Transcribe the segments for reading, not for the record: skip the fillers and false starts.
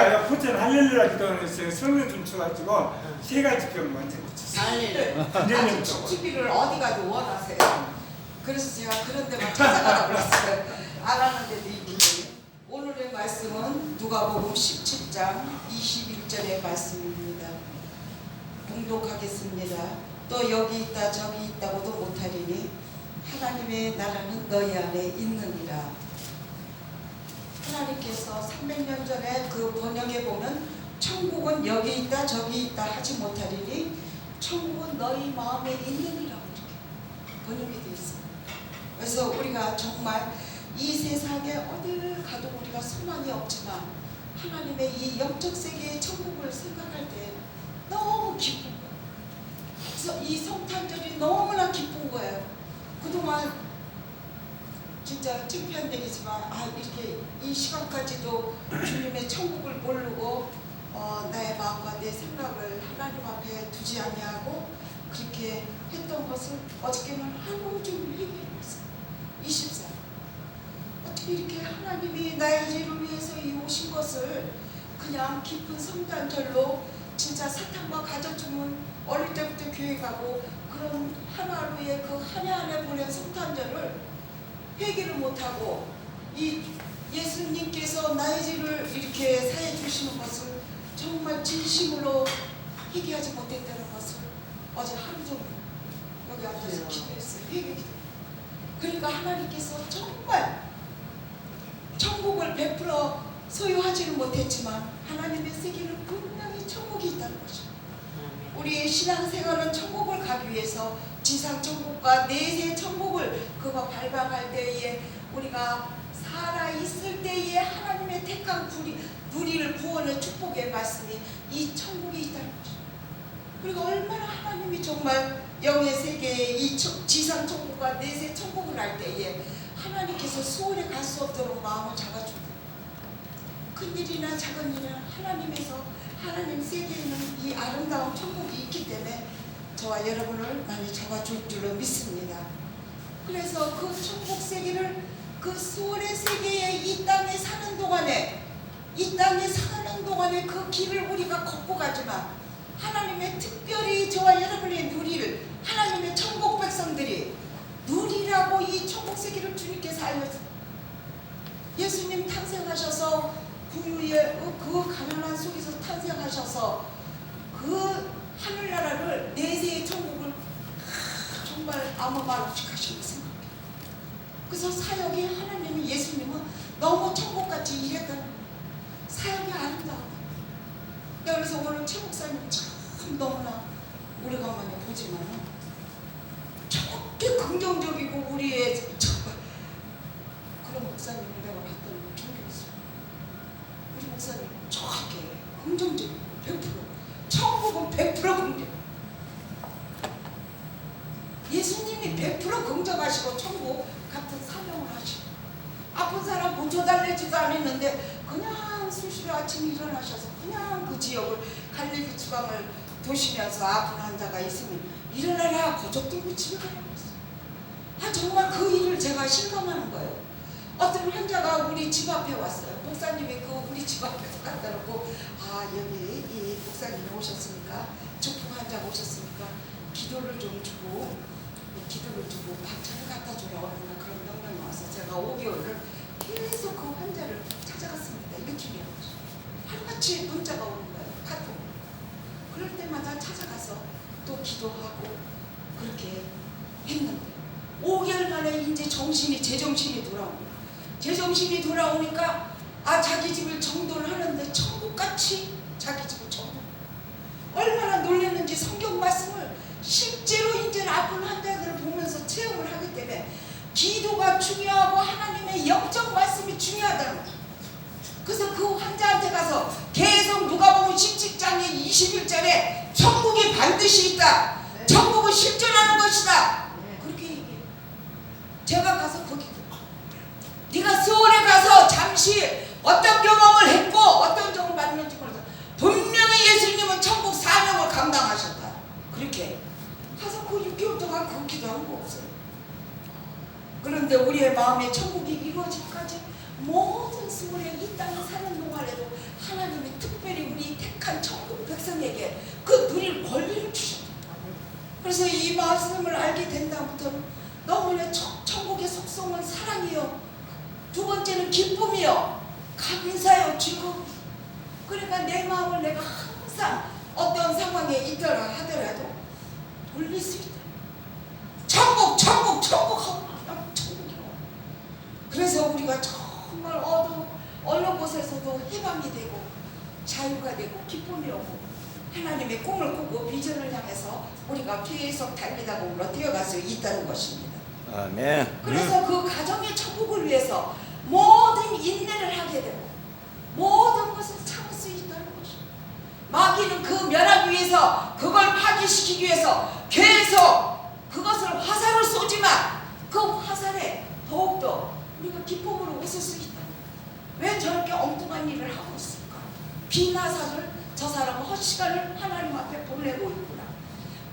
제가 포천 할렐루야 기도원에서 성령 좀 쳐가지고 세 가지 병 먼저 붙였어요. 아니, TV를 어디 가도 원하세요. 그래서 제가 그런 데만 찾아가라고 그랬어요. 안 하는데도 이분들이. 오늘의 말씀은 누가복음 17장 21절의 말씀입니다. 봉독하겠습니다. 또 여기 있다 저기 있다고도 못하리니 하나님의 나라는 너희 안에 있느니라. 하나님께서 300년 전에 그 번역에 보면 천국은 여기 있다 저기 있다 하지 못하리니 천국은 너희 마음에 있느니라고 이렇게 번역이 되어 있습니다. 그래서 우리가 정말 이 세상에 어디를 가도 우리가 소망이 없지만 하나님의 이 영적 세계의 천국을 생각할 때 너무 기쁜 거예요. 그래서 이 성탄절이 너무나 기쁜 거예요. 그동안 진짜 창피한 얘기지만 이렇게 이 시간까지도 주님의 천국을 모르고 나의 마음과 내 생각을 하나님 앞에 두지 아니하고 그렇게 했던 것을 어저께는 하루 종일 얘기했어요. 24일 어떻게 이렇게 하나님이 나의 죄를 위해서 이 오신 것을 그냥 기쁜 성탄절로 진짜 사탕과 가져주면 어릴 때부터 교회 가고 그런 하루하루의 그 한 해 한 해 보낸 성탄절을 회개를 못하고 이 예수님께서 나의 죄를 이렇게 사해 주시는 것을 정말 진심으로 회개하지 못했다는 것을 어제 하루 종일 여기 앉아서 기도했어요. 회개 기도. 그러니까 하나님께서 정말 천국을 100% 소유하지는 못했지만 하나님의 세계는 분명히 천국이 있다는 것이죠. 우리의 신앙생활은 천국을 가기 위해서 지상 천국과 내세 천국을 그거 발광할 때에 우리가 살아있을 때에 하나님의 택한 누리를 구원의 축복의 말씀이 이 천국이 있다는 거죠. 그리고 얼마나 하나님이 정말 영의 세계에 이 지상 천국과 내세 천국을 할 때에 하나님께서 수월에 갈 수 없도록 마음을 잡아준다. 큰 일이나 작은 일이나 하나님에서 하나님 세계에는 이 아름다운 천국이 있기 때문에 저와 여러분을 많이 잡아줄 줄로 믿습니다. 그래서 그 천국 세계를 그 수월의 세계에 이 땅에 사는 동안에 그 길을 우리가 걷고 가지만 하나님의 특별히 저와 여러분의 누리를 하나님의 천국 백성들이 누리라고 이 천국 세계를 주님께서 알려주세요. 예수님 탄생하셔서 그 가난한 속에서 탄생하셔서 그 하늘나라를 내세의 천국을 정말 아무 말 없이 가시는 생각해요. 그래서 사역이 하나님이 예수님은 너무 천국같이 일했다는 거예요. 사역이 아름다워. 그래서 오늘 최 목사님 참 너무나 오래간만에 보지만 저렇게 긍정적이고 우리의 그런 목사님을 내가 봤더니 존경했어요. 우리 목사님 저렇게 긍정적이고 100% 천국은 100% 긍정. 예수님이 100% 긍정하시고 천국 같은 사명을 하시고 아픈 사람 고쳐달래지도 않았는데 그냥 수시로 아침에 일어나셔서 그냥 그 지역을 갈릴리 지방을 도시면서 아픈 환자가 있으면 일어나라 고쳐들고 집에 가라고 했어요. 정말 그 일을 제가 실감하는 거예요. 어떤 환자가 우리 집 앞에 왔어요. 목사님이 그 우리 집 앞에서 갖다 놓고 여기 이 목사님이 오셨으니까 중풍 환자가 오셨으니까 기도를 좀 주고 반찬을 갖다 주라고 하는 그런 명령이 와서 제가 5개월을 계속 그 환자를 찾아갔습니다. 일주일에 하루같이 문자가 오는 거예요. 카톡. 그럴 때마다 찾아가서 또 기도하고 그렇게 했는데 5개월 만에 이제 제정신이 돌아옵니다. 제정신이 돌아오니까 자기 집을 정돈을 하는데 천국같이 자기 집을 정돈. 얼마나 놀랐는지 성경 말씀을 실제로 이제 아픈 환자들을 보면서 체험을 하기 때문에 기도가 중요하고 하나님의 영적 말씀이 중요하다는 거죠. 그래서 그 환자한테 가서 계속 누가복음 17장의 21절에 천국이 반드시 있다. 천국은 실존하는 것이다. 그렇게 얘기해요. 제가 가서 거기 네가 서울에 가서 잠시 어떤 경험을 했고 어떤 경험을 받는지 모르겠어. 분명히 예수님은 천국 사명을 감당하셨다. 그렇게 가서 그 6개월 동안 걷기도 한 거 없어요. 그런데 우리의 마음에 천국이 이루어지기까지 모든 수고를 이 땅에 사는 동안에도 하나님이 특별히 우리 택한 천국 백성에게 그 누릴 권리를 주셨다. 그래서 이 말씀을 알게 된 다음부터는 너무나 천국의 속성은 사랑이요, 두 번째는 기쁨이요, 감사요, 즐거움. 그러니까 내 마음을 내가 항상 어떤 상황에 있더라 하더라도 돌릴 수 있다. 천국 천국 천국 하고 그냥 천국이요. 그래서 우리가 정말 어느 곳에서도 해방이 되고 자유가 되고 기쁨이 오고 하나님의 꿈을 꾸고 비전을 향해서 우리가 계속 달리다 보면 뛰어갈 수 있다는 것입니다. 아멘. 그래서 그 가정의 천국을 위해서 모든 인내를 하게 되고 모든 것을 참을 수 있다는 것입니다. 마귀는 그 멸하기 위해서, 그걸 파괴시키기 위해서 계속 그것을 화살을 쏘지만 그 화살에 더욱더 우리가 기쁨으로 웃을 수 있다. 왜 저렇게 엉뚱한 일을 하고 있을까? 비나상을 저 사람은 헛시간을 하나님 앞에 보내고 있구나.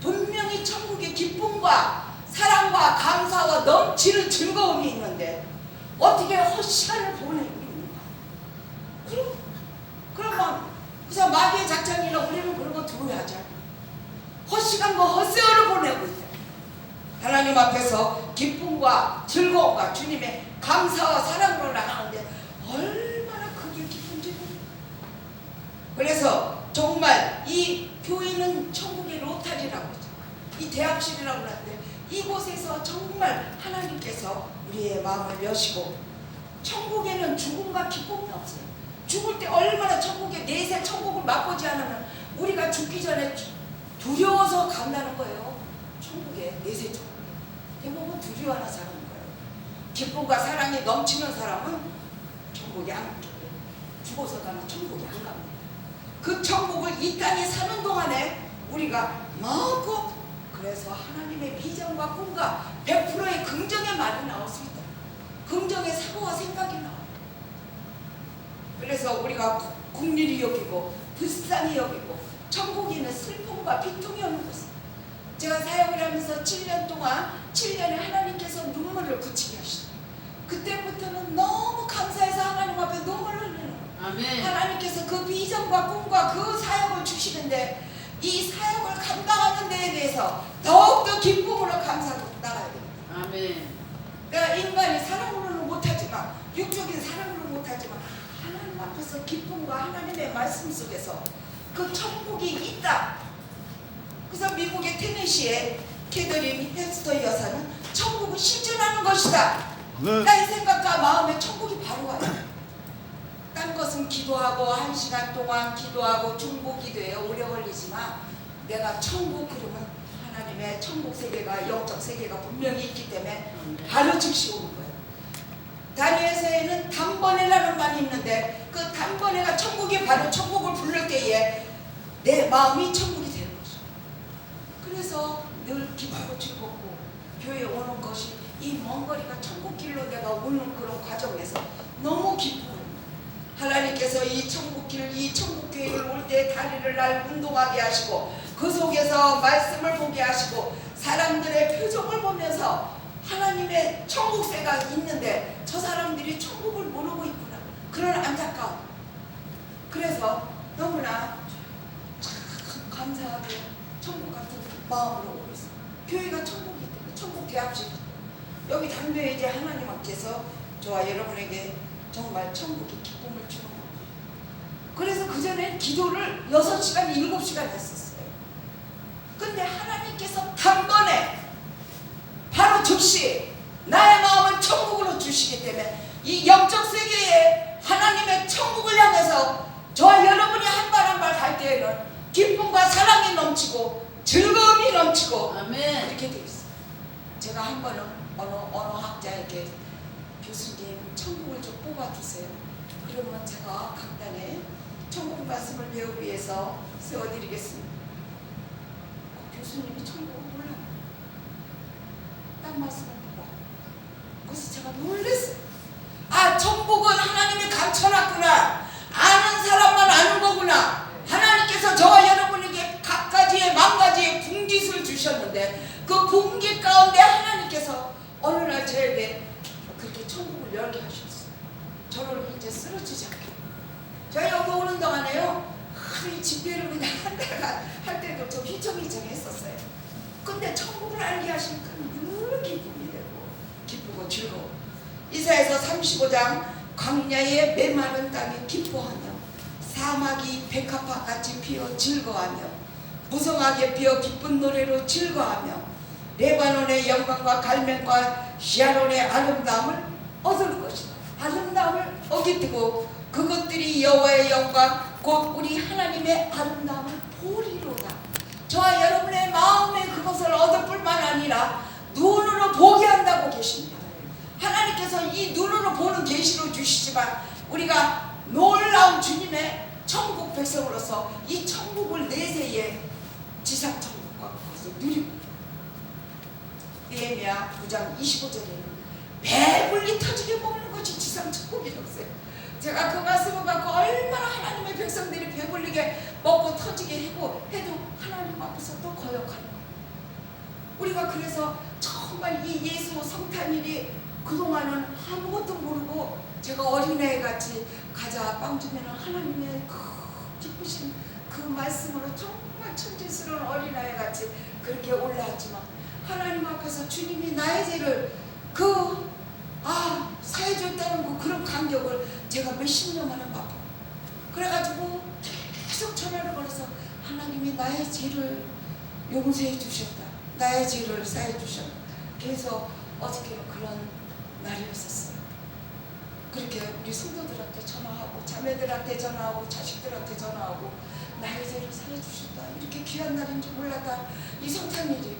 분명히 천국의 기쁨과 사랑과 감사와 넘치는 즐거움이 있는데 어떻게 헛시간을 보내고 있는가? 그러면 그래서 마귀의 작전이라 우리는 그런 거 들어야죠. 헛시간과 헛세월을 보내고 있어요. 하나님 앞에서 기쁨과 즐거움과 주님의 감사와 사랑으로 나가는데 얼마나 그게 기쁜지. 그래서 정말 이 교회는 천국의 로타리라고 하죠. 이 대합실이라고 하는데 이곳에서 정말 하나님께서 우리의 마음을 여시고, 천국에는 죽음과 기쁨이 없어요. 죽을 때 얼마나 천국에 내세 천국을 맛보지 않으면 우리가 죽기 전에 두려워서 간다는 거예요. 천국에 내세 천국에 대부분 두려워하는 사람인 거예요. 기쁨과 사랑이 넘치는 사람은 천국에 안 가요. 죽어서 가면 천국에 안 갑니다. 그 천국을 이 땅에 사는 동안에 우리가 마음껏, 그래서 하나님의 비전과 꿈과 100%의 긍정의 말이 나올 수 있다. 긍정의 사고와 생각이 나와요. 그래서 우리가 국리를 여기고 불쌍히 여기고 천국에는 슬픔과 비통이 없는 것입니다. 제가 사역을 하면서 7년 동안 7년에 하나님께서 눈물을 그치게 하시다. 그때부터는 너무 감사해서 하나님 앞에 눈물을 흘리는 거예요. 하나님께서 그 비전과 꿈과 그 사역을 주시는데 이 사역을 감당하는 데에 대해서 더욱더 기쁨으로 감사하고 나가야 됩니다. 아멘. 내가 인간의 사랑으로는 못하지만, 육적인 사랑으로는 못하지만 하나님 앞에서 기쁨과 하나님의 말씀 속에서 그 천국이 있다. 그래서 미국의 테네시에 캐더린 헬스터 여사는 천국은 실존하는 것이다. 네. 나의 생각과 마음에 천국이 바로 와요. 딴 것은 기도하고 1시간 동안 기도하고 중보기도에 오래 걸리지만 내가 천국 그러면 하나님의 천국 세계가, 영적 세계가 분명히 있기 때문에 바로 즉시 오는 거예요. 다니엘서에는 단번에라는 말이 있는데 그 단번에가 천국이 바로 천국을 부를 때에 내 마음이 천국이 되는 거죠. 그래서 늘 기쁘고 즐겁고 교회에 오는 것이 이 먼 거리가 천국 길로 내가 오는 그런 과정에서 너무 기쁘고, 하나님께서 이 천국길, 이 천국교회를 올 때 다리를 날 운동하게 하시고 그 속에서 말씀을 보게 하시고 사람들의 표정을 보면서 하나님의 천국세가 있는데 저 사람들이 천국을 모르고 있구나, 그런 안타까움. 그래서 너무나 참 감사하게 천국 같은 마음으로 오고 있어요. 교회가 천국이 있고 천국 대합실, 여기 당뇨에 이제 하나님께서 저와 여러분에게 정말 천국의 기쁨을 주는 거예요. 그래서 그전에 기도를 6시간, 7시간 했었어요. 근데 하나님께서 단번에 바로 즉시 나의 마음을 천국으로 주시기 때문에 이 영적 세계에 하나님의 천국을 향해서 저와 여러분이 한 발 한 발 갈 때에는 기쁨과 사랑이 넘치고 즐거움이 넘치고 아멘. 그렇게 되어 있어요. 제가 한 번은 어느 학자에게 교수님 천국을 좀 뽑아주세요. 그러면 제가 간단히 천국 말씀을 배우기 위해서 세워드리겠습니다. 그 교수님이 천국을 몰라요. 딱 말씀을 보고 그래서 제가 놀랐어요. 아, 천국은 하나님이 감춰놨구나. 아는 사람만 아는 거구나. 하나님께서 저와 여러분에게 각가지의 만가지의 분깃을 주셨는데 그 분깃 가운데 하나님께서 어느 날 저에게 그렇게 천국을 열게 하셨어요. 저를 이제 쓰러지지 않게. 제가 여기 오는 동안에요, 하루 이 집회를 그냥 한 달간 할 때도 좀 휘청휘청했었어요. 근데 천국을 알게 하시니까 늘 기쁨이 되고 기쁘고 즐거워. 이사야서 35장 광야의 메마른 땅이 기뻐하며 사막이 백합화같이 피어 즐거워하며 무성하게 피어 기쁜 노래로 즐거워하며 레바논의 영광과 갈멜과 시아론의 아름다움을 얻을 것이다. 아름다움을 어깃두고 그것들이 여호와의 영광 곧 우리 하나님의 아름다움을 보리로다. 저와 여러분의 마음에 그것을 얻을 뿐만 아니라 눈으로 보게 한다고 계십니다. 하나님께서 이 눈으로 보는 계시로 주시지만 우리가 놀라운 주님의 천국 백성으로서 이 천국을 내세에 지상천국과 그것을 누리고, 예레미야 9장 25절에는 배불리 터지게 먹는 것이 지상천국이었어요. 제가 그 말씀을 받고 얼마나 하나님의 백성들이 배불리게 먹고 터지게 하고 해도 하나님 앞에서 또 거역하는 거예요. 우리가 그래서 정말 이 예수 성탄일이 그동안은 아무것도 모르고 제가 어린애같이 가자 빵 주면은 하나님의 그 기쁘신 그 말씀으로 정말 천진스러운 어린아이같이 그렇게 올라왔지만 하나님 앞에서 주님이 나의 죄를 사해줬다는 그런 감격을 제가 몇십 년 만에 받고, 그래가지고 계속 전화를 걸어서 하나님이 나의 죄를 용서해 주셨다, 나의 죄를 사해 주셨다. 그래서 어저께 그런 날이었었어요. 그렇게 우리 성도들한테 전화하고 자매들한테 전화하고 자식들한테 전화하고 나의 죄를 사해 주셨다, 이렇게 귀한 날인 줄 몰랐다, 이 성탄일이.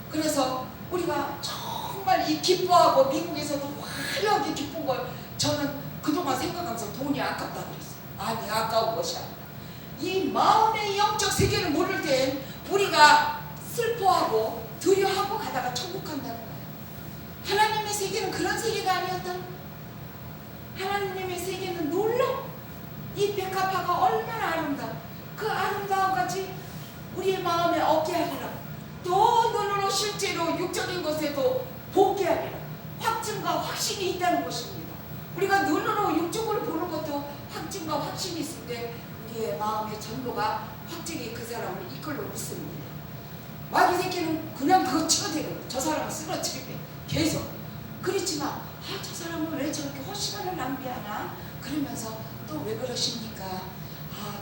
그래서 우리가 정말 이 기뻐하고 미국에서도 화려하게 기쁜 걸 저는 그동안 생각하면서 돈이 아깝다 그랬어요. 아니, 아까운 것이 아니라 이 마음의 영적 세계를 모를 땐 우리가 슬퍼하고 두려워하고 가다가 천국 간다는 거예요. 하나님의 세계는 그런 세계가 아니었다. 하나님의 세계는 놀라. 이 백합화가 얼마나 아름다워. 그 아름다움 같이 우리의 마음에 얻게 하리라. 또 눈으로 실제로 육적인 것에도 보게 하리라. 확증과 확신이 있다는 것입니다. 우리가 눈으로 육적으로 보는 것도 확증과 확신이 있을 때 우리의 마음의 전도가 확증이 그 사람을 이끌고 있습니다. 마귀 새끼는 그냥 그거 치어대고 저 사람을 쓰러뜨리고 계속. 그렇지만 저 사람은 왜 저렇게 헛시간을 낭비하나 그러면서 또 왜 그러십니까?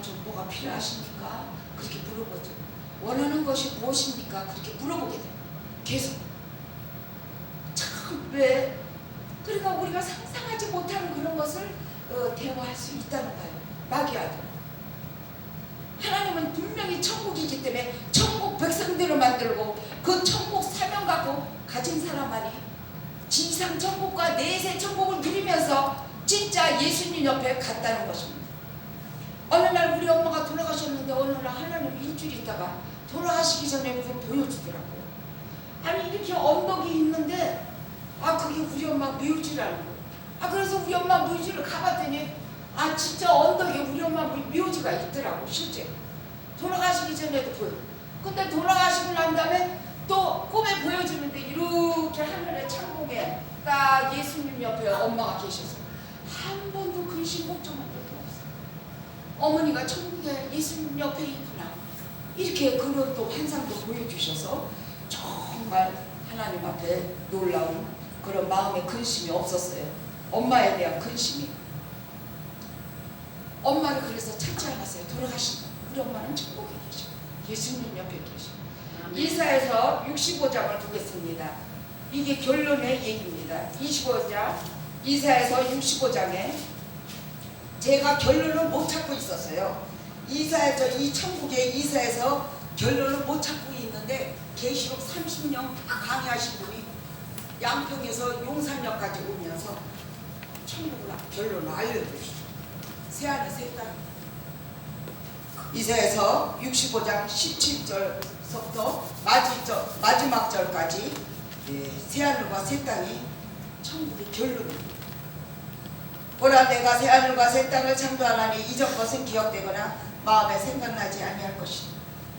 좀 뭐가 필요하십니까? 그렇게 물어보죠. 원하는 것이 무엇입니까? 그렇게 물어보게 돼요. 계속. 참 왜? 그러니까 우리가 상상하지 못하는 그런 것을 대화할 수 있다는 거예요. 마귀와도. 하나님은 분명히 천국이기 때문에 천국 백성들을 만들고 그 천국 사명 갖고 가진 사람만이 지상 천국과 내세 천국을 누리면서 진짜 예수님 옆에 갔다는 것입니다. 어느 날 우리 엄마가 돌아가셨는데 어느 날 하나님 일주일 있다가 돌아가시기 전에 무슨 보여주더라고요. 아니 이렇게 언덕이 있는데 그게 우리 엄마 묘지라는 거예요. 그래서 우리 엄마 묘지를 가봤더니 진짜 언덕에 우리 엄마 묘지가 있더라고. 실제 돌아가시기 전에도 보여. 근데 돌아가시고 난 다음에 또 꿈에 보여주는데 이렇게 하늘의 창공에 딱 예수님 옆에 엄마가 계셔서 한 번도 근심 걱정한 적도 없어요. 어머니가 천국에 예수님 옆에 있구나, 이렇게 그런 또 환상도 보여주셔서 정말 하나님 앞에 놀라운 그런 마음의 근심이 없었어요. 엄마에 대한 근심이. 엄마를 그래서 찾지 않았어요. 돌아가신 우리 엄마는 천국에 계셔. 예수님 옆에 계셔. 이사야서 65장을 보겠습니다. 이게 결론의 얘기입니다. 25장 이사야서 65장에 제가 결론을 못 찾고 있었어요. 이사야서 이 천국의 이사야서 결론을 못 찾고 있는데 계시록 30년 강의하신 분이 양평에서 용산역까지 오면서 천국을 결론을 알려주시죠. 새하늘 새 땅. 이사야서 65장 17절서부터 마지막 절까지 새하늘과 새 땅이 천국의 결론입니다. 보라, 내가 새하늘과 새 땅을 창조하나니 이전 것은 기억되거나 마음에 생각나지 아니할 것이다.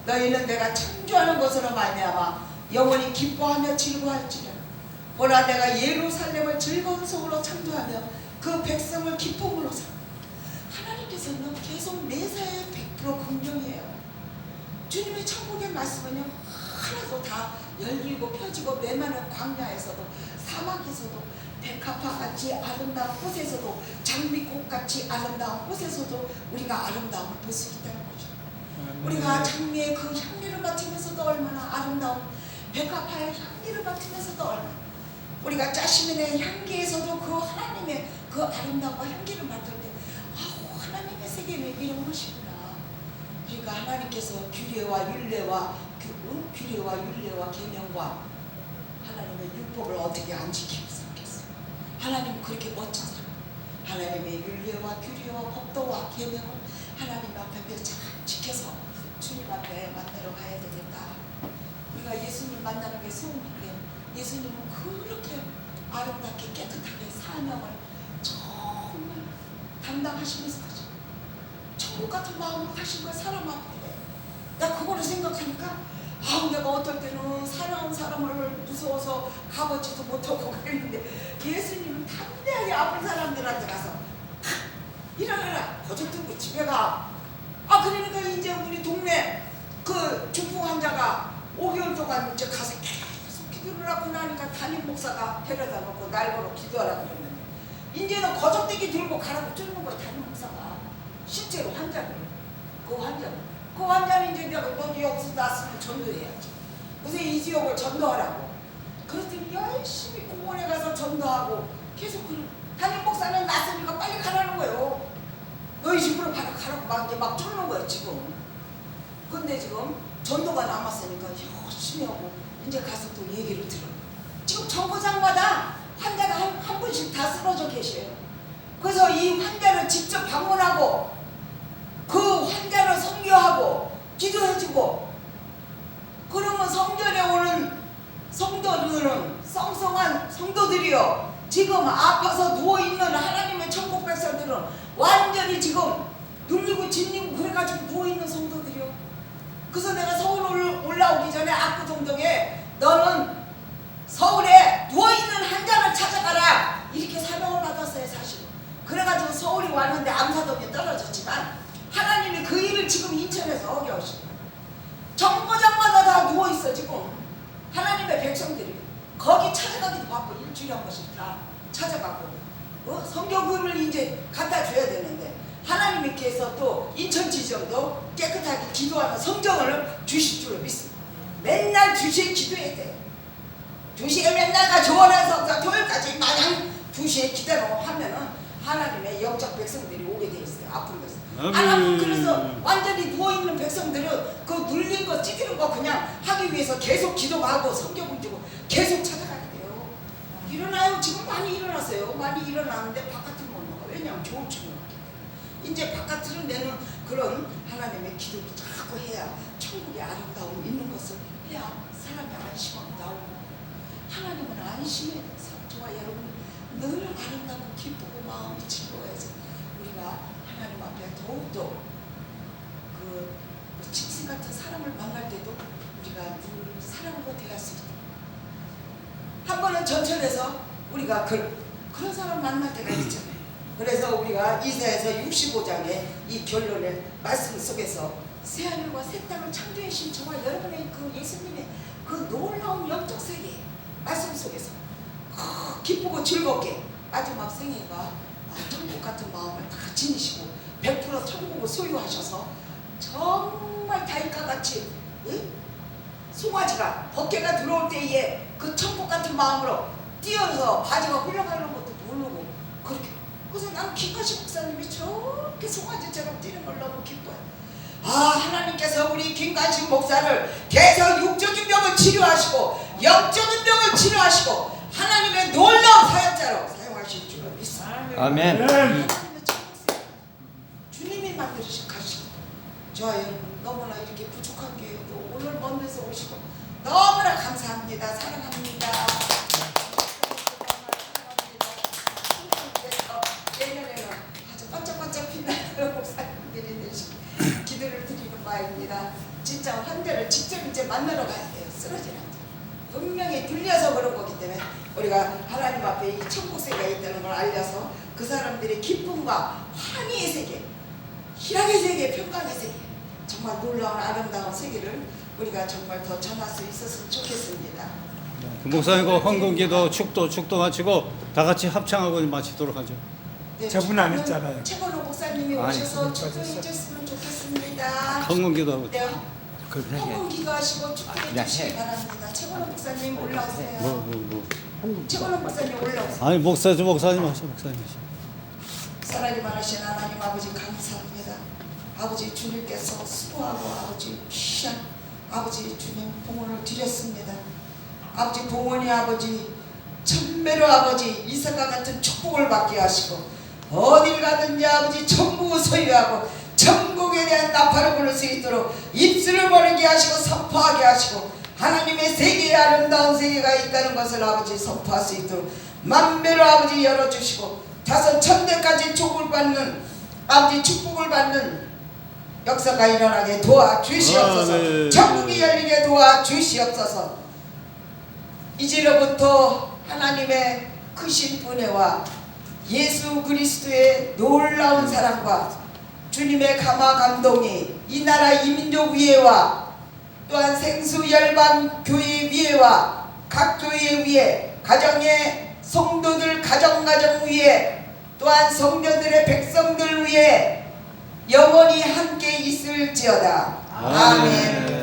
너희는 내가 창조하는 것으로 말미암아 영원히 기뻐하며 즐거워할지라. 보라, 내가 예루살렘을 즐거운 성으로 창조하며 그 백성을 기쁨으로 사. 하나님께서는 계속 매사에 100% 긍정이에요. 주님의 천국의 말씀은요 하나도 다 열리고 펴지고 메마른 광야에서도 사막에서도 백합화같이 아름다운 곳에서도 장미꽃같이 아름다운 곳에서도 우리가 아름다움을 볼 수 있다는 거죠. 우리가 장미의 그 향기를 맡으면서도 얼마나 아름다운, 백합화의 향기를 맡으면서도 얼마나, 우리가 짜시민의 향기에서도 그 하나님의 그 아름다움과 향기를 맡을 때 아우 하나님의 세계는 이런 것이구나. 그러니까 하나님께서 규례와 율례와 계명과 하나님의 율법을 어떻게 안 지키고 살겠어요. 하나님은 그렇게 멋진 사람. 하나님의 율례와 규례와 법도와 계명을 하나님 앞에 잘 지켜서 주님 앞에 만나러 가야 되겠다. 우리가 예수님 만나는 게 소원인데 예수님은 그렇게 아름답게 깨끗하게 사명을 정말 담당하시면서 가죠. 천국 같은 마음으로 가신 거야 사람 앞에. 나 그거를 생각하니까 아우 내가 어떨 때는 사랑하는 사람을 무서워서 가보지도 못하고 그랬는데 예수님은 담대하게 아픈 사람들한테 가서 일어나라 거저 들고 집에 가. 그러니까 이제 우리 동네 그 중풍 환자가 5개월 동안 이제 가서 계속 기도를 하고 나니까 담임 목사가 데려다 놓고 날 보러 기도하라고 그랬는데 이제는 거적대기 들고 가라고 쫓는 거야. 담임 목사가 실제로 환자를 그 환자는 이제 내가 너 여기서 났으면 전도해야지. 그래서 이 지역을 전도하라고. 그랬더니 열심히 공원에 가서 전도하고 계속 담임 목사는 났으니까 빨리 가라는 거예요. 너희 집으로 가라고 막 쫓는 거예요 지금. 근데 지금 전도가 남았으니까 열심히 하고 이제 가서 또 얘기를 들어. 지금 정거장마다 환자가 한 분씩 다 쓰러져 계셔요. 그래서 이 환자를 직접 방문하고 그 환자를 선교하고 기도해주고, 그러면 성전에 오는 성도들은 성성한 성도들이요 지금 아파서 누워있는 하나님의 천국 백성들은 완전히 지금 눌리고 짓리고 그래가지고 누워있는 성도들이요. 그래서 내가 서울 올라오기 전에 압구정동에 너는 서울에 누워있는 환자를 찾아가라 이렇게 사명을 받았어요 사실. 그래가지고 서울이 왔는데 암사동에 떨어졌지만 하나님이 그 일을 지금 인천에서 하게 하시고 정거장마다 다 누워있어 지금 하나님의 백성들이. 거기 찾아가기도 바빠. 일주일에 한 번씩 다 찾아가고 성경을 이제 갖다 줘야 되는데 하나님께서 또 인천지점도 깨끗하게 기도하는 성경을 주실 줄 믿습니다. 맨날 2시에 기도해야 돼요. 2시에 맨날 가 조원해서 토요일까지 마냥 2시에 기도하면은 하나님의 영적 백성들이 오게 돼 있어요. 아픈 백성. 안 아픈. 그래서 완전히 누워있는 백성들은 그 눌린 거 찌르는 거 그냥 하기 위해서 계속 기도하고 성경을 주고 계속 찾아가야 돼요. 일어나요. 지금 많이 일어났어요. 많이 일어나는데 바깥을 못 나가. 왜냐하면 좋은 춤을 하기 때문에. 이제 바깥으로 내는 그런 하나님의 기도를 자꾸 해야 천국의 아름다움 있는 것을 해야 사람의 안심하고 나오고. 하나님은 안심해. 저와 여러분 늘 아름답고 기쁘고 마음이 즐거워야지 우리가 하나님 앞에 더욱더 그 짐승 같은 사람을 만날 때도 우리가 늘 사랑으로 대할 수 있다. 한 번은 전철에서 우리가 그런 사람 만날 때가 있잖아요. 그래서 우리가 이사야서 65장의 이 결론의 말씀 속에서 새하늘과 새 땅을 창조해 주신 저와 여러분의 그 예수님의 그 놀라운 영적 세계 말씀 속에서 기쁘고 즐겁게 마지막 생애가 천국 같은 마음을 다 지니시고 100% 천국을 소유하셔서 정말 다윗과 같이 송아지가 벗개가 들어올 때에 그 천국 같은 마음으로 뛰어서 바지가 흘러가는 것도 모르고 그렇게. 그래서 난 김가시 목사님이 저렇게 송아지처럼 뛰는 걸 너무 기뻐요. 하나님께서 우리 김가시 목사를 계속 육적인 병을 치료하시고 영적인 병을 치료하시고 하나님의 놀라운 사역자로 사용하실 줄 믿습니다. 아멘. 하나님의 천국세 주님이 만드신 가시고 저와 여러분 너무나 이렇게 부족한 교회도 오늘 먼 데서 오시고 너무나 감사합니다. 사랑합니다. 내년에는 아주 반짝반짝 빛나는 목사님들이 되시고 기도를 드리는 바입니다. 진짜 환자를 직접 이제 만나러 가야 돼요. 쓰러진 환자. 분명히 들려서 그런 거기 때문에 우리가 하나님 앞에 이 천국세가 있다는 걸 알려서 그 사람들의 기쁨과 환희의 세계, 희락의 세계, 평강의 세계, 정말 놀라운 아름다운 세계를 우리가 정말 더 전할 수 있었으면 좋겠습니다. 목사님 그 헌금기도 축도 마치고 다 같이 합창하고 마치도록 하죠. 네, 저분 안 오늘 했잖아요. 최건호 목사님이 아니, 오셔서 축도해 주셨으면 좋겠습니다. 헌금기도 하고. 네, 그렇게 해. 헌금 기도하시고 축도해 그냥 주시기 해. 바랍니다. 최건호 목사님 올라오세요. 뭐. 최건호 목사님 올라오세요. 아니 목사님 하셔 목사님 하셔. 사랑이 많으신 하나님 아버지 감사합니다. 아버지 주님께서 수고하고 아버지 귀한 아버지 주님 봉헌을 드렸습니다. 아버지 봉헌이 아버지 천배로 아버지 이삭과 같은 축복을 받게 하시고 어딜 가든지 아버지 천국을 소유하고 천국에 대한 나팔을 부를 수 있도록 입술을 벌게 하시고 선포하게 하시고 하나님의 세계에 아름다운 세계가 있다는 것을 아버지 선포할 수 있도록 만배로 아버지 열어주시고 다섯 천대까지 축복을 받는 아버지 축복을 받는 역사가 일어나게 도와주시옵소서. 네. 천국이 열리게 도와주시옵소서. 이제로부터 하나님의 크신 은혜와 예수 그리스도의 놀라운 사랑과 주님의 감화 감동이 이 나라 이민족 위에와 또한 생수 열방 교회 위에와 각 교회 위에 가정의 성도들 가정 위에 또한 성도들의 백성들 위에 영원히 함께 있을지어다. 아멘.